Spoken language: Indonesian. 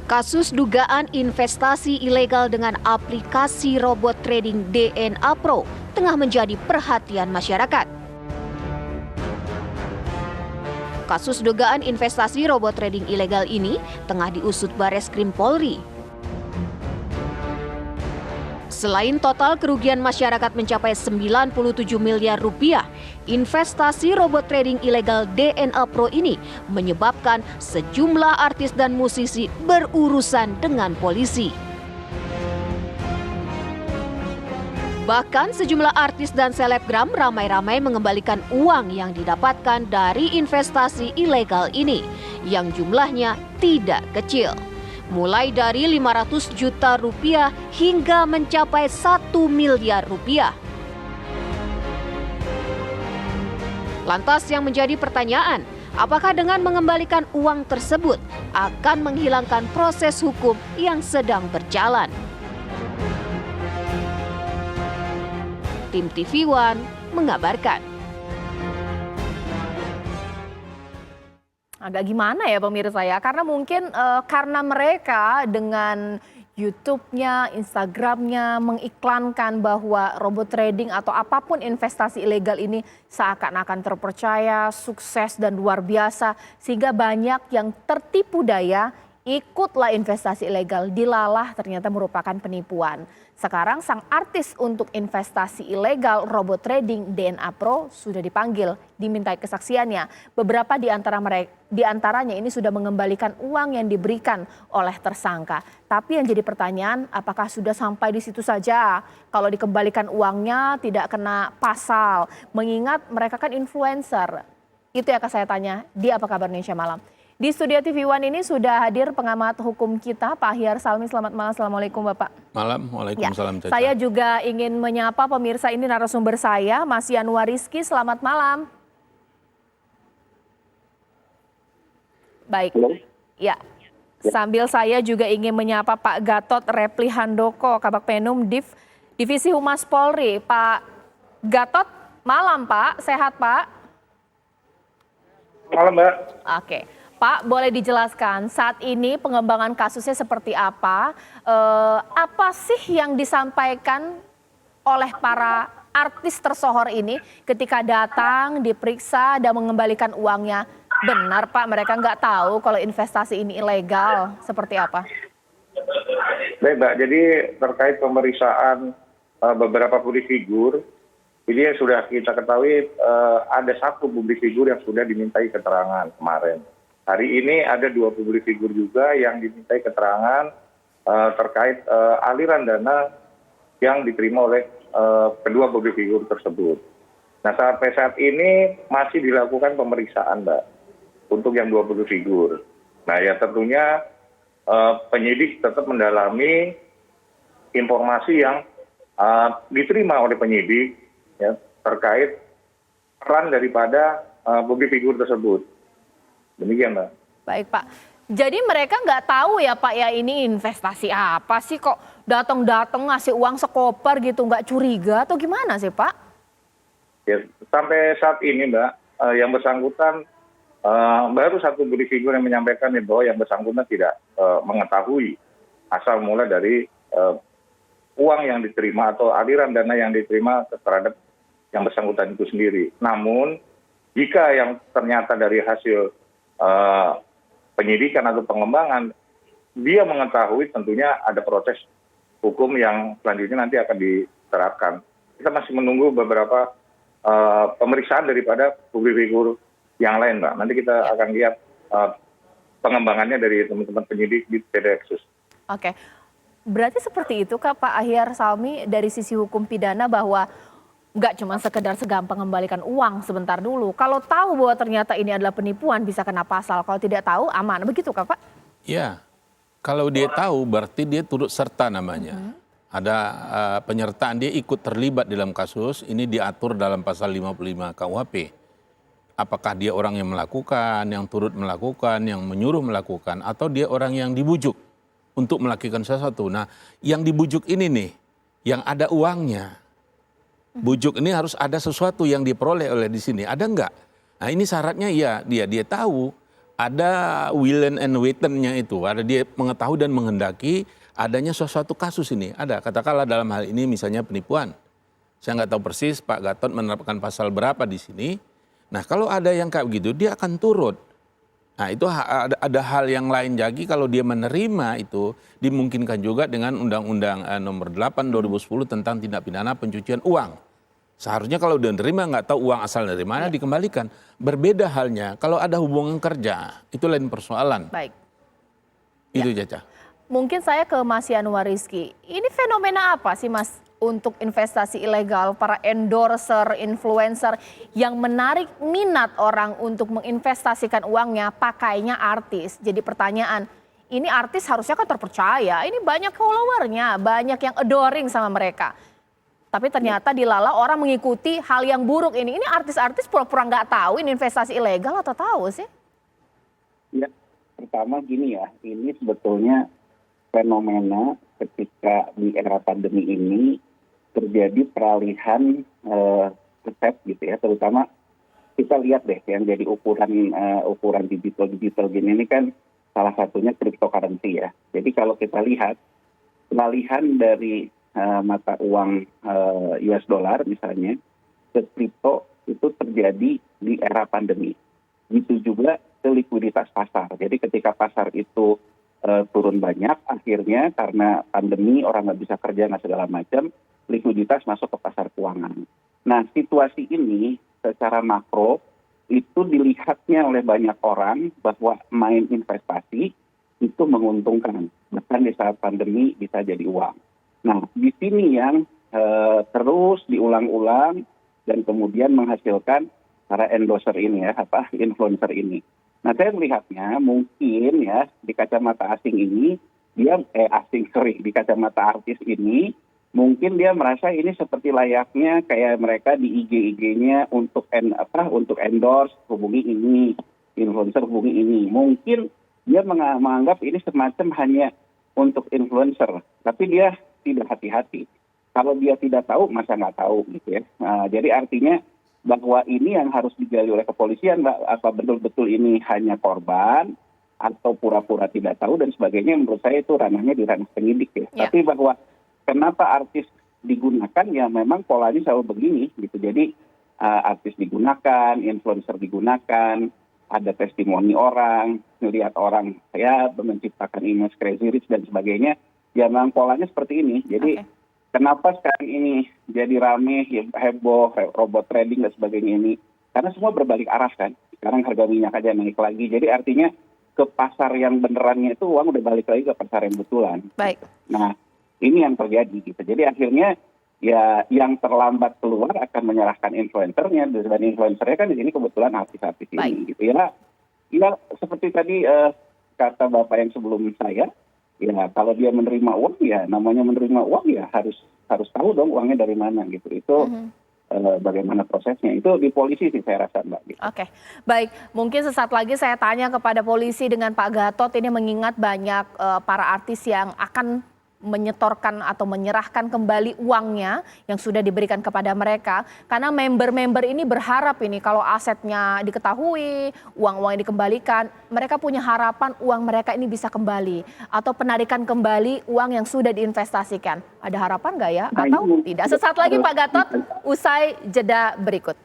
Kasus dugaan investasi ilegal dengan aplikasi robot trading DNA Pro tengah menjadi perhatian masyarakat. Kasus dugaan investasi robot trading ilegal ini tengah diusut Bareskrim Polri. Selain total kerugian masyarakat mencapai 97 miliar rupiah, investasi robot trading ilegal DNA Pro ini menyebabkan sejumlah artis dan musisi berurusan dengan polisi. Bahkan sejumlah artis dan selebgram ramai-ramai mengembalikan uang yang didapatkan dari investasi ilegal ini, yang jumlahnya tidak kecil. Mulai dari 500 juta rupiah hingga mencapai 1 miliar rupiah. Lantas yang menjadi pertanyaan, apakah dengan mengembalikan uang tersebut akan menghilangkan proses hukum yang sedang berjalan? Tim TV One mengabarkan. Agak gimana ya pemirsa ya, karena mungkin karena mereka dengan YouTube-nya, Instagram-nya mengiklankan bahwa robot trading atau apapun investasi ilegal ini seakan-akan terpercaya, sukses dan luar biasa. Sehingga banyak yang tertipu daya, ikutlah investasi ilegal, dilalah ternyata merupakan penipuan. Sekarang sang artis untuk investasi ilegal robot trading DNA Pro sudah dipanggil, dimintai kesaksiannya. Beberapa di antaranya ini sudah mengembalikan uang yang diberikan oleh tersangka. Tapi yang jadi pertanyaan, apakah sudah sampai di situ saja? Kalau dikembalikan uangnya tidak kena pasal, mengingat mereka kan influencer. Itu yang akan saya tanya di Apa Kabar Indonesia Malam. Di studio TV One ini sudah hadir pengamat hukum kita, Pak Ahyar Salmi. Selamat malam, Assalamualaikum Bapak. Malam, Waalaikumsalam. Ya, saya juga ingin menyapa pemirsa ini narasumber saya, Mas Yanuar Rizky. Selamat malam. Baik, ya. Sambil saya juga ingin menyapa Pak Gatot Repli Handoko, Kabak Penum Divisi Humas Polri. Pak Gatot, malam Pak, sehat Pak? Malam Mbak. Oke. Pak, boleh dijelaskan saat ini pengembangan kasusnya seperti apa? Apa sih yang disampaikan oleh para artis tersohor ini ketika datang, diperiksa, dan mengembalikan uangnya? Benar Pak, mereka nggak tahu kalau investasi ini ilegal, seperti apa? Baik Mbak, jadi terkait pemeriksaan beberapa publik figur, ini sudah kita ketahui ada satu publik figur yang sudah dimintai keterangan kemarin. Hari ini ada 2 publik figur juga yang dimintai keterangan terkait aliran dana yang diterima oleh kedua publik figur tersebut. Nah sampai saat ini masih dilakukan pemeriksaan Mbak untuk yang 2 publik figur. Nah ya tentunya penyidik tetap mendalami informasi yang diterima oleh penyidik ya, terkait peran daripada publik figur tersebut. Demikian Mbak. Baik Pak. Jadi mereka nggak tahu ya Pak ya ini investasi apa sih, kok datang-datang ngasih uang sekoper gitu, nggak curiga atau gimana sih Pak? Ya, sampai saat ini Mbak, yang bersangkutan baru satu publik figur yang menyampaikan bahwa yang bersangkutan tidak mengetahui asal mula dari uang yang diterima atau aliran dana yang diterima terhadap yang bersangkutan itu sendiri. Namun jika yang ternyata dari hasil penyidikan atau pengembangan, dia mengetahui tentunya ada proses hukum yang selanjutnya nanti akan diterapkan. Kita masih menunggu beberapa pemeriksaan daripada publik figur yang lain, Mbak. Nanti kita akan lihat pengembangannya dari teman-teman penyidik di Pedeksus. Oke, berarti seperti itu Kak Pak Ahyar Salmi dari sisi hukum pidana bahwa nggak cuma sekedar segampang mengembalikan uang sebentar dulu. Kalau tahu bahwa ternyata ini adalah penipuan bisa kena pasal. Kalau tidak tahu aman. Begitu Kak Pak? Ya, kalau dia tahu berarti dia turut serta namanya. Ada penyertaan, dia ikut terlibat dalam kasus. Ini diatur dalam pasal 55 KUHP. Apakah dia orang yang melakukan, yang turut melakukan, yang menyuruh melakukan, atau dia orang yang dibujuk untuk melakukan sesuatu. Nah, yang dibujuk ini nih, yang ada uangnya. Bujuk ini harus ada sesuatu yang diperoleh oleh di sini. Ada enggak? Nah ini syaratnya ya dia tahu ada will and waiting-nya itu, ada dia mengetahui dan menghendaki adanya sesuatu kasus ini. Ada, katakanlah dalam hal ini misalnya penipuan. Saya nggak tahu persis Pak Gatot menerapkan pasal berapa di sini. Nah kalau ada yang kayak begitu, dia akan turut. Nah itu ada hal yang lain lagi kalau dia menerima itu, dimungkinkan juga dengan Undang-Undang Nomor 8 2010 tentang tindak pidana pencucian uang. Seharusnya kalau dia nerima nggak tahu uang asal dari mana dikembalikan. Berbeda halnya kalau ada hubungan kerja, itu lain persoalan. Baik. Itu Caca. Mungkin saya ke Mas Yanuar Rizky. Ini fenomena apa sih Mas untuk investasi ilegal, para endorser, influencer yang menarik minat orang untuk menginvestasikan uangnya pakainya artis. Jadi pertanyaan, ini artis harusnya kan terpercaya, ini banyak followernya, banyak yang adoring sama mereka. Tapi ternyata dilala orang mengikuti hal yang buruk ini. Ini artis-artis pura-pura nggak tahu ini investasi ilegal atau tahu sih? Ya, pertama gini ya, ini sebetulnya fenomena ketika di era pandemi ini terjadi peralihan resep gitu ya, terutama kita lihat deh yang jadi ukuran digital gini ini kan salah satunya cryptocurrency ya. Jadi kalau kita lihat peralihan dari mata uang US dollar misalnya ke kripto itu terjadi di era pandemi. Itu juga ke likuiditas pasar. Jadi ketika pasar itu turun banyak, akhirnya karena pandemi orang nggak bisa kerja nggak segala macam, likuiditas masuk ke pasar keuangan. Nah situasi ini secara makro itu dilihatnya oleh banyak orang bahwa main investasi itu menguntungkan. Bahkan di saat pandemi bisa jadi uang. Nah, di sini yang terus diulang-ulang dan kemudian menghasilkan para endorser ini ya, influencer ini. Nah, saya melihatnya mungkin ya di kacamata asing ini di kacamata artis ini mungkin dia merasa ini seperti layaknya kayak mereka di IG-nya untuk endorse hubungi ini, influencer hubungi ini. Mungkin dia menganggap ini semacam hanya untuk influencer, tapi dia tidak hati-hati. Kalau dia tidak tahu, masa nggak tahu gitu ya. Nah, jadi artinya bahwa ini yang harus digali oleh kepolisian, Mbak, apa betul-betul ini hanya korban atau pura-pura tidak tahu dan sebagainya, menurut saya itu ranahnya di ranah penyidik ya. Tapi bahwa kenapa artis digunakan, ya memang polanya selalu begini gitu. Jadi artis digunakan, influencer digunakan, ada testimoni orang, melihat orang ya menciptakan image crazy rich dan sebagainya. Ya memang polanya seperti ini. Jadi kenapa sekarang ini jadi rame, heboh, robot trading dan sebagainya ini? Karena semua berbalik arah kan. Sekarang harga minyak aja naik lagi. Jadi artinya ke pasar yang benerannya itu uang udah balik lagi ke pasar yang betulan. Baik. Nah ini yang terjadi gitu. Jadi akhirnya ya yang terlambat keluar akan menyalahkan influencernya. Dan influencernya kan di sini kebetulan artis-artis ini gitu ya. Ya seperti tadi kata Bapak yang sebelum saya. Ya kalau dia menerima uang ya namanya menerima uang ya harus tahu dong uangnya dari mana gitu. Itu bagaimana prosesnya itu di polisi sih saya rasa Mbak. Gitu. Oke, baik. Mungkin sesaat lagi saya tanya kepada polisi dengan Pak Gatot ini mengingat banyak para artis yang akan menyetorkan atau menyerahkan kembali uangnya yang sudah diberikan kepada mereka. Karena member-member ini berharap ini kalau asetnya diketahui, uang-uang yang dikembalikan, mereka punya harapan uang mereka ini bisa kembali. Atau penarikan kembali uang yang sudah diinvestasikan. Ada harapan nggak ya? Atau tidak? Sesaat lagi Pak Gatot, usai jeda berikut.